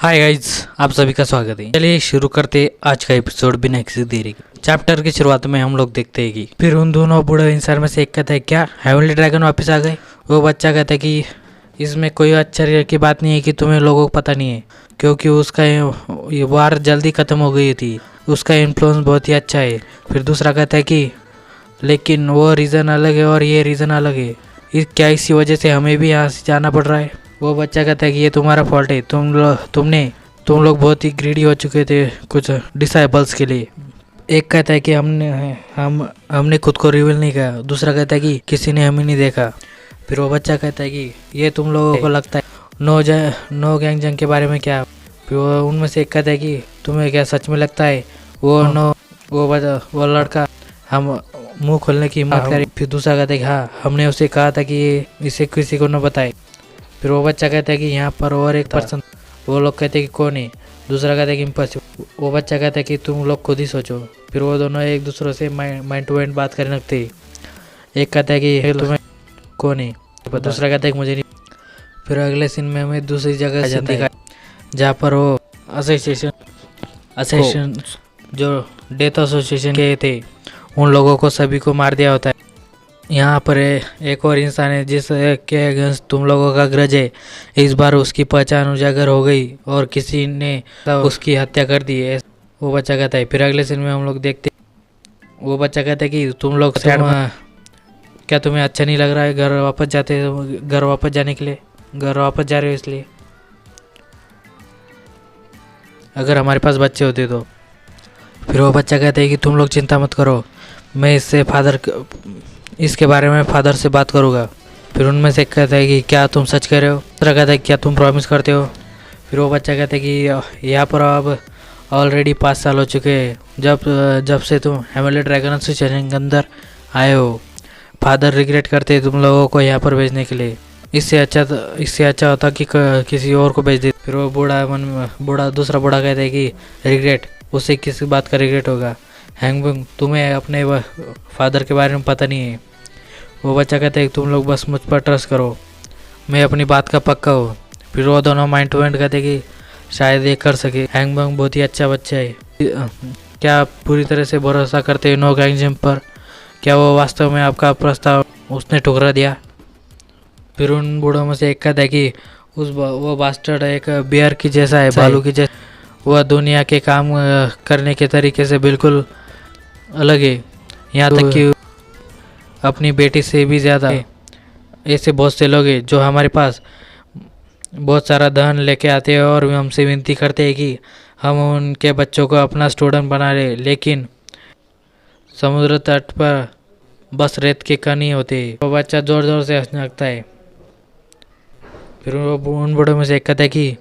Hi guys, आप सभी का स्वागत है। चलिए शुरू करते आज का एपिसोड बिना किसी देरी के। चैप्टर की शुरुआत में हम लोग देखते हैं कि फिर उन दोनों बूढ़े इंसान में से एक कहता है, क्या हेवनली ड्रैगन वापस आ गए। वो बच्चा कहता है कि इसमें कोई आश्चर्य की बात नहीं है कि तुम्हें लोगों को पता नहीं है, क्योंकि उसका ये वार जल्दी खत्म हो गई थी। उसका इन्फ्लुएंस बहुत ही अच्छा है। फिर दूसरा कहता है कि लेकिन वो रीज़न अलग है और ये रीज़न अलग है। क्या इसी वजह से हमें भी यहाँ से जाना पड़ रहा है। वो बच्चा कहता है कि ये तुम्हारा फॉल्ट है। तुम लोग बहुत ही ग्रीडी हो चुके थे कुछ डिसाइबल्स के लिए। एक कहता है कि हमने खुद को रिवील नहीं किया। दूसरा कहता है कि किसी ने हमें नहीं देखा। फिर वो बच्चा कहता है कि ये तुम लोगों को लगता है नो गैंग जंग के बारे में क्या। फिर उनमें से एक कहता है कि तुम्हें क्या सच में लगता है वो लड़का हम मुंह खोलने की हिम्मत करें। फिर दूसरा कहता है कि हाँ, हमने उसे कहा था कि इसे किसी को न बताए। फिर वो बच्चा कहता है कि यहाँ पर और एक पर्सन। वो लोग कहते हैं कि कौन है। दूसरा कहता है कि इम्पॉसिबल। वो बच्चा कहता है कि तुम लोग खुद ही सोचो। फिर वो दोनों एक दूसरे से माइंड टू माइंड बात करने लगते हैं। एक कहता है कि तुम्हें कौन है, दूसरा कहता है कि मुझे नहीं। फिर अगले सीन में हमें दूसरी जगह दिखाया जहाँ पर वो एसोसिएशन जो डेथ एसोसिएशन के थे उन लोगों को सभी को मार दिया होता है। यहाँ पर एक और इंसान है जिसके अगेंस्ट तुम लोगों का ग्रज है। इस बार उसकी पहचान उजागर हो गई और किसी ने उसकी हत्या कर दी है। वो बच्चा कहता है। फिर अगले सीन में हम लोग देखते, वो बच्चा कहता है कि तुम लोग क्या तुम्हें अच्छा नहीं लग रहा है घर वापस जाने के लिए, घर वापस जा रहे हो इसलिए। अगर हमारे पास बच्चे होते तो। फिर वो बच्चा कहता है कि तुम लोग चिंता मत करो, मैं इसके बारे में फादर से बात करूँगा। फिर उनमें से कहता है कि क्या तुम सच कह रहे हो। दूसरा कहता है क्या तुम प्रॉमिस करते हो। फिर वो बच्चा कहता है कि यहाँ पर अब ऑलरेडी 5 साल हो चुके हैं जब से तुम हेवनली ड्रैगन एसोसिएशन के अंदर आए हो। फादर रिग्रेट करते तुम लोगों को यहाँ पर भेजने के लिए। इससे अच्छा होता कि किसी और को भेज दे। फिर वो दूसरा बूढ़ा कहता है कि रिग्रेट, उसे किसी बात का रिग्रेट होगा। हैंगबंग, तुम्हें अपने फादर के बारे में पता नहीं है। वो बच्चा कहता है कि तुम लोग बस मुझ पर ट्रस्ट करो, मैं अपनी बात का पक्का हूँ। फिर वो दोनों माइंड टू माइंड कहते कि शायद ये कर सके। हैंगबंग बहुत ही अच्छा बच्चा है। क्या आप पूरी तरह से भरोसा करते हैं नो गैंग जंप पर। क्या वो वास्तव में आपका प्रस्ताव उसने ठुकरा दिया। फिर उन बूढ़ों में से एक कहता है कि वो बास्टर्ड एक बियर की जैसा है, भालू की जैसा। वह दुनिया के काम करने के तरीके से बिल्कुल अलग है, यहाँ तक कि अपनी बेटी से भी ज़्यादा। ऐसे बहुत से लोग हैं जो हमारे पास बहुत सारा धन लेके आते हैं और हमसे विनती करते हैं कि हम उनके बच्चों को अपना स्टूडेंट बना ले, लेकिन समुद्र तट पर बस रेत के कण ही होते हैं। वो बच्चा ज़ोर ज़ोर से हंसने लगता है। फिर वो उन बड़ों में से एक कहता है कि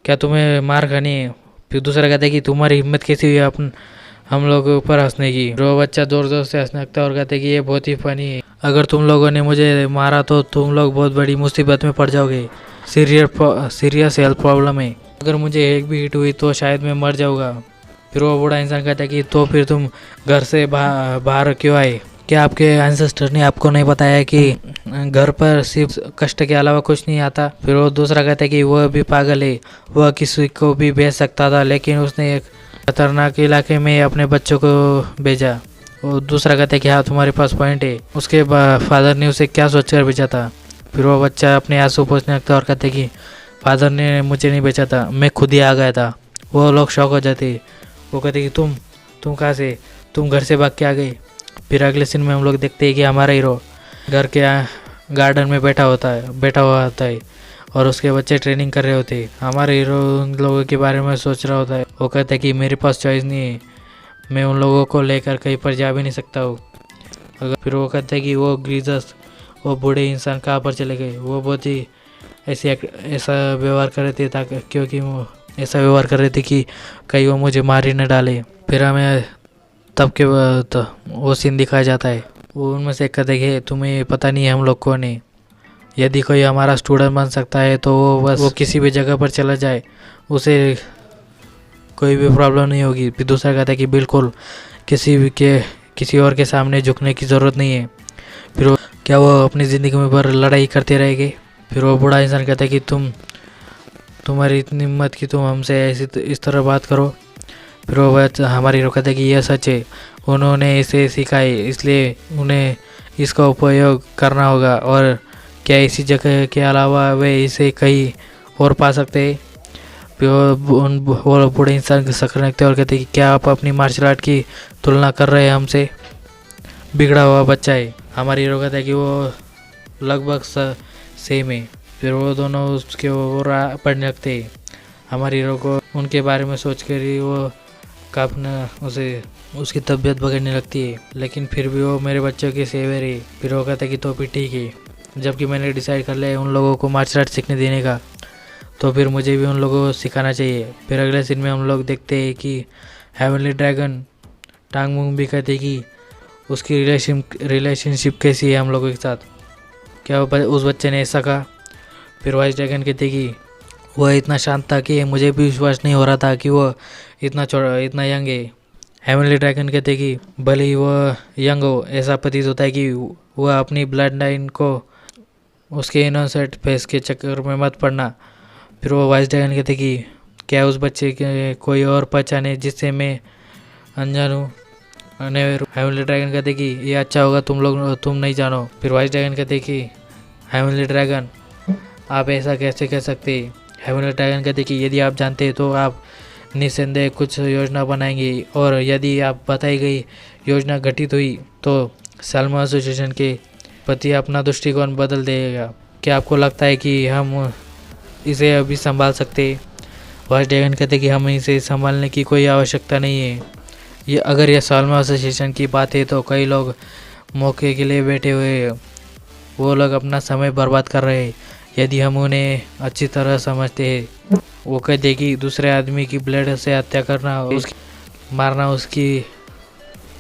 क्या तुम्हें मार खानी है। फिर दूसरा कहता है कि तुम्हारी हिम्मत कैसी हुई हम लोगों पर हंसने की। वो बच्चा जोर जोर से हंसने लगता है और कहता है कि ये बहुत ही फनी है। अगर तुम लोगों ने मुझे मारा तो तुम लोग बहुत बड़ी मुसीबत में पड़ जाओगे। सीरियस हेल्थ प्रॉब्लम है। अगर मुझे एक भी हिट हुई तो शायद मैं मर जाऊँगा। फिर वो बूढ़ा इंसान कहता है कि तो फिर तुम घर से बाहर क्यों आए। क्या आपके एंसेस्टर ने आपको नहीं बताया कि घर पर सिर्फ कष्ट के अलावा कुछ नहीं आता। फिर वो दूसरा कहता है कि वह भी पागल है, वह किसी को भी भेज सकता था, लेकिन उसने एक खतरनाक इलाके में अपने बच्चों को भेजा। वो दूसरा कहता है कि हाँ, तुम्हारे पास पॉइंट है। उसके फादर ने उसे क्या सोचकर भेजा था। फिर वो बच्चा अपने आंसू पोंछने लगता है और कहते कि फादर ने मुझे नहीं भेजा था, मैं खुद ही आ गया था। वो लोग शौक हो जाते। वो कहते कि तुम कहाँ से, तुम घर से भाग के आ गए। फिर अगले सीन में हम लोग देखते हैं कि हमारा हीरो घर के गार्डन में बैठा हुआ होता है और उसके बच्चे ट्रेनिंग कर रहे होते हैं। हमारे हीरो उन लोगों के बारे में सोच रहा होता है। वो कहता है कि मेरे पास चॉइस नहीं है, मैं उन लोगों को लेकर कहीं पर जा भी नहीं सकता हूँ। फिर वो कहता है कि वो ग्रीजस, वो बूढ़े इंसान कहाँ पर चले गए। वो बहुत ही ऐसा व्यवहार कर रहे थे क्योंकि वो ऐसा व्यवहार कर रहे थे कि कहीं वो मुझे मार ही न डाले। फिर हमें तब के वो सीन दिखाया जाता है। वो उनमें से कहते हैं कि तुम्हें पता नहीं है हम लोग कौन है। यदि कोई हमारा स्टूडेंट बन सकता है तो वो किसी भी जगह पर चला जाए, उसे कोई भी प्रॉब्लम नहीं होगी। फिर दूसरा कहता है कि बिल्कुल किसी और के सामने झुकने की ज़रूरत नहीं है। फिर क्या वो अपनी ज़िंदगी में पर लड़ाई करते रहेंगे। फिर वो बूढ़ा इंसान कहता है कि तुम्हारी इतनी हिम्मत कि तुम हमसे ऐसी इस तरह बात करो। फिर वो बच्चा हमारी हीरो कहता है कि यह सच है, उन्होंने इसे सिखाई इसलिए उन्हें इसका उपयोग करना होगा। और क्या इसी जगह के अलावा वे इसे कहीं और पा सकते हैं? फिर वो बूढ़े इंसान के शक्ल रखते और कहते कि क्या आप अपनी मार्शल आर्ट की तुलना कर रहे हैं हमसे? बिगड़ा हुआ बच्चा है। हमारी हीरो कहता है कि वो लगभग सेम है। फिर वो दोनों उसके ओर पढ़ने लगते हैं। हमारी हीरो को उनके बारे में सोच कर ही वो काफना उसे उसकी तबीयत बिगड़ने लगती है, लेकिन फिर भी वो मेरे बच्चों की सेवर है। फिर वो कहता है कि तो भी ठीक है, जबकि मैंने डिसाइड कर लिया उन लोगों को मार्शल आर्ट सीखने देने का, तो फिर मुझे भी उन लोगों को सिखाना चाहिए। फिर अगले सीन में हम लोग देखते हैं कि हेवनली ड्रैगन टांग मुंग भी कहते कि उसकी रिलेशनशिप कैसी है हम लोगों के साथ, क्या उस बच्चे ने ऐसा कहा? फिर वाइस ड्रैगन कहते कि वह इतना शांत था कि मुझे भी विश्वास नहीं हो रहा था कि वह इतना यंग है। हेवनली ड्रैगन कहते कि भले ही वह यंग हो, ऐसा प्रतीत होता है कि वह अपनी ब्लड लाइन को उसके इनोसेंट फेस के चक्कर में मत पड़ना। फिर वो वाइस ड्रैगन कहते कि क्या उस बच्चे के कोई और पहचाने जिससे मैं अनजान हूँ? हेवनली ड्रैगन कहते कि ये अच्छा होगा तुम नहीं जानो। फिर वाइस ड्रैगन कहते कि हेवनली ड्रैगन आप ऐसा कैसे कह सकते? हेवनली ड्रैगन कहते कि यदि आप जानते हैं तो आप निस्संदेह कुछ योजना बनाएंगे, और यदि आप बताई गई योजना घटित हुई तो साल्मा एसोसिएशन के प्रति अपना दृष्टिकोण बदल देगा। क्या आपको लगता है कि हम इसे अभी संभाल सकते? वाइस ड्रैगन कहते कि हम इसे संभालने की कोई आवश्यकता नहीं है। अगर यह साल्मा एसोसिएशन की बात है तो कई लोग मौके के लिए बैठे हुए हैं, वो लोग अपना समय बर्बाद कर रहे हैं। यदि हम उन्हें अच्छी तरह समझते हैं, वो कहते कि दूसरे आदमी की ब्लड से हत्या करना मारना उसकी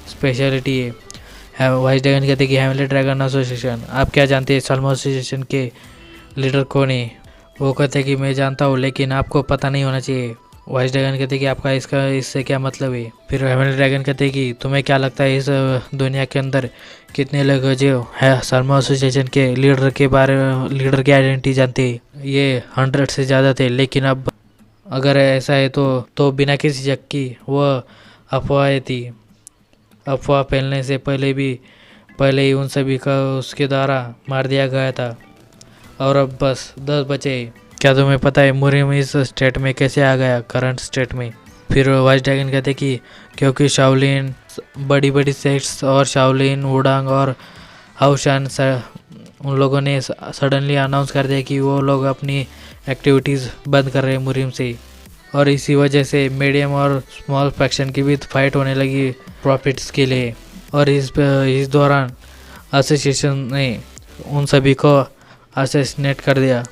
स्पेशलिटी है। वाइस ड्रैगन कहते कि हेवनली ड्रैगन एसोसिएशन, आप क्या जानते हैं साल्मा एसोसिएशन के लीडर कौन है? वो कहते कि मैं जानता हूँ, लेकिन आपको पता नहीं होना चाहिए। वाइस ड्रैगन कहते कि आपका इससे क्या मतलब है? फिर हेवनली ड्रैगन कहते कि तुम्हें क्या लगता है इस दुनिया के अंदर कितने लोग जो है साल्मा एसोसिएशन के लीडर की आइडेंटिटी जानते हैं? ये 100 से ज़्यादा थे, लेकिन अब अगर ऐसा है तो बिना किसी शक की वह अफवाह थी। अफवाह फैलने से पहले ही उन सभी का उसके द्वारा मार दिया गया था, और अब बस 10 बचे। क्या तुम्हें पता है मुरिम इस स्टेट में कैसे आ गया, करंट स्टेट में? फिर वाइस ड्रैगन कहते कि क्योंकि शाओलिन बड़ी सेक्ट्स और शाओलिन वुडांग और हाउशान उन लोगों ने सडनली अनाउंस कर दिया कि वो लोग अपनी एक्टिविटीज़ बंद कर रहे हैं मुरिम से, और इसी वजह से मीडियम और स्मॉल फैक्शन की भी फाइट होने लगी प्रॉफिट्स के लिए। और इस दौरान एसोसिएशन ने उन सभी को असैसिनेट कर दिया।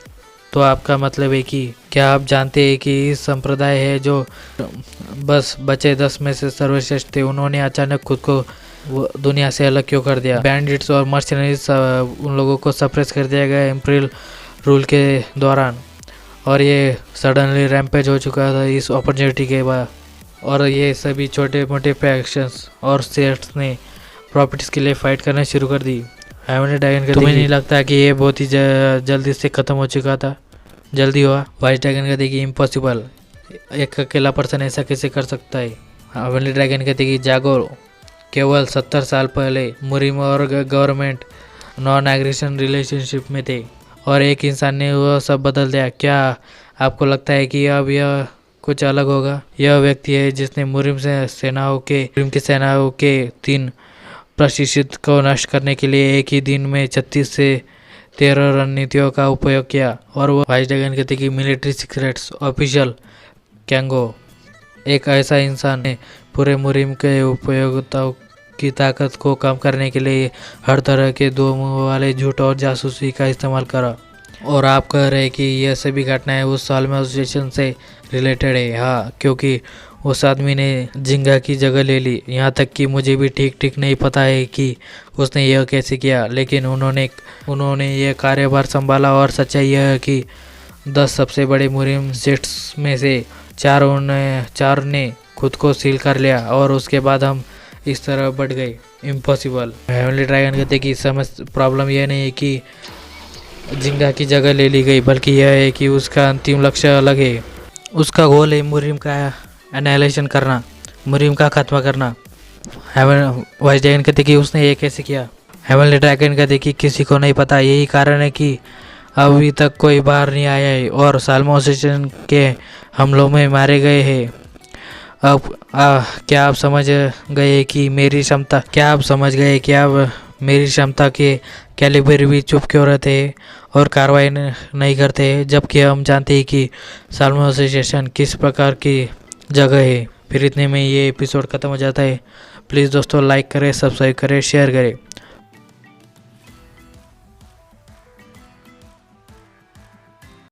तो आपका मतलब है कि क्या आप जानते हैं कि इस संप्रदाय है जो बस बचे 10 में से सर्वश्रेष्ठ थे, उन्होंने अचानक खुद को दुनिया से अलग क्यों कर दिया? बैंडिट्स और मर्चेनरीज उन लोगों को सप्रेस कर दिया गया इम्पीरियल रूल के दौरान, और ये सडनली रैम्पेज हो चुका था इस अपॉर्चुनिटी के बाद। और ये सभी छोटे मोटे फैक्शंस और सेट्स ने प्रॉफिट्स के लिए फाइट करना शुरू कर दी। हेवनली ड्रैगन कहते तुम्हें नहीं लगता कि ये बहुत ही जल्दी से ख़त्म हो चुका था? जल्दी हुआ। वाइस ड्रैगन कहते कि इम्पॉसिबल, एक अकेला पर्सन ऐसा कैसे कर सकता है? हेवनली ड्रैगन कहते कि जागो, केवल 70 साल पहले मुरिम और गवर्नमेंट नॉन एग्रेशन रिलेशनशिप में थे, और एक इंसान ने वो सब बदल दिया। क्या आपको लगता है कि अब यह कुछ अलग होगा? यह व्यक्ति है जिसने मुरिम की सेनाओं के 3 प्रशिक्षित को नष्ट करने के लिए एक ही दिन में 36 से 13 रणनीतियों का उपयोग किया। और वो वाइस ड्रैगन कहते कि मिलिट्री सीक्रेट्स ऑफिशियल कैंगो, एक ऐसा इंसान है पूरे मुरिम के उपयोगिताओं की ताकत को कम करने के लिए हर तरह के 2 मुंह वाले झूठ और जासूसी का इस्तेमाल करा। और आप कह रहे हैं कि यह सभी घटनाएं उस साल्मा एसोसिएशन से रिलेटेड है? हाँ, क्योंकि उस आदमी ने जिंगा की जगह ले ली। यहाँ तक कि मुझे भी ठीक नहीं पता है कि उसने यह कैसे किया, लेकिन उन्होंने यह कार्यभार संभाला। और सच्चाई यह है कि 10 सबसे बड़े मुरिम सेट्स में से 4 ने खुद को सील कर लिया, और उसके बाद हम इस तरह बढ़ गए। इम्पॉसिबल। हेवनली ड्रैगन कहते कि प्रॉब्लम यह नहीं है कि जिंगा की जगह ले ली गई, बल्कि यह है कि उसका अंतिम लक्ष्य अलग है। उसका गोल है मुरिम का एनालाइजेशन करना, मुरिम का खात्मा करना। वाइस ड्रैगन कहते कि उसने ये कैसे किया। हेवनली ड्रैगन कहते कि किसी को नहीं पता, यही कारण है कि अभी तक कोई बाहर नहीं आया है और साल्मोसेशन के हमलों में मारे गए हैं। अब क्या आप समझ गए कि मेरी क्षमता के कैलिबर भी चुप क्यों रहते हैं और कार्रवाई नहीं करते हैं, जबकि हम जानते हैं कि साल्मोसेशन किस प्रकार की जगह है। फिर इतने में ये एपिसोड ख़त्म हो जाता है। प्लीज़ दोस्तों लाइक करें, सब्सक्राइब करें, शेयर करें।